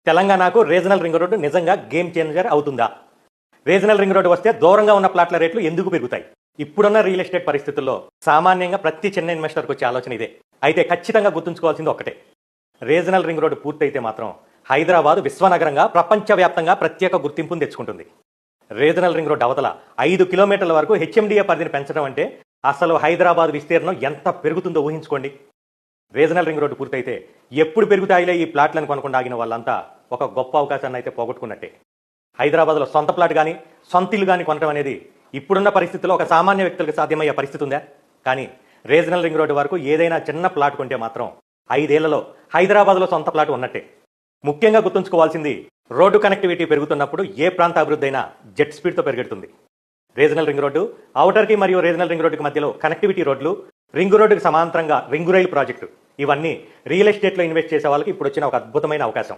తెలంగాణకు regional ring road నిజంగా game changer అవుతుందా? రీజనల్ రింగ్ రోడ్డు వస్తే దూరంగా ఉన్న ప్లాట్ల రేట్లు ఎందుకు పెరుగుతాయి? ఇప్పుడున్న రియల్ ఎస్టేట్ పరిస్థితుల్లో సామాన్యంగా ప్రతి చిన్న ఇన్వెస్టర్కి వచ్చే ఆలోచన ఇదే. అయితే ఖచ్చితంగా గుర్తుంచుకోవాల్సింది ఒకటే, రీజనల్ రింగ్ రోడ్డు పూర్తయితే మాత్రం హైదరాబాద్ విశ్వనగరంగా ప్రపంచవ్యాప్తంగా ప్రత్యేక గుర్తింపును తెచ్చుకుంటుంది. రీజనల్ రింగ్ రోడ్డు అవతల 5 కిలోమీటర్ల వరకు హెచ్ఎండిఏ పరిధిని పెంచడం అంటే అసలు హైదరాబాద్ విస్తీర్ణం ఎంత పెరుగుతుందో ఊహించుకోండి. రీజనల్ రింగ్ రోడ్డు పూర్తయితే ఎప్పుడు పెరుగుతాయిలే ఈ ప్లాట్లను కొనకుండా ఆగిన వాళ్ళంతా ఒక గొప్ప అవకాశాన్ని అయితే పోగొట్టుకున్నట్టే. హైదరాబాద్లో సొంత ప్లాట్ కానీ సొంత ఇల్లు కానీ కొనడం అనేది ఇప్పుడున్న పరిస్థితుల్లో ఒక సామాన్య వ్యక్తులకు సాధ్యమయ్యే పరిస్థితి ఉందా? కానీ రీజనల్ రింగ్ రోడ్డు వరకు ఏదైనా చిన్న ప్లాట్ కొంటే మాత్రం 5 ఏళ్లలో హైదరాబాద్లో సొంత ప్లాట్ ఉన్నట్టే. ముఖ్యంగా గుర్తుంచుకోవాల్సింది, రోడ్డు కనెక్టివిటీ పెరుగుతున్నప్పుడు ఏ ప్రాంత అభివృద్ధి అయినా జెట్ స్పీడ్తో పెరిగెడుతుంది. రీజనల్ రింగ్ రోడ్డు, ఔటర్కి మరియు రీజనల్ రింగ్ రోడ్డుకి మధ్యలో కనెక్టివిటీ రోడ్లు, రింగ్ రోడ్డుకి సమాంతరంగా రింగు రైలు ప్రాజెక్టు, ఇవన్నీ రియల్ ఎస్టేట్లో ఇన్వెస్ట్ చేసే వాళ్ళకి ఇప్పుడు వచ్చిన ఒక అద్భుతమైన అవకాశం.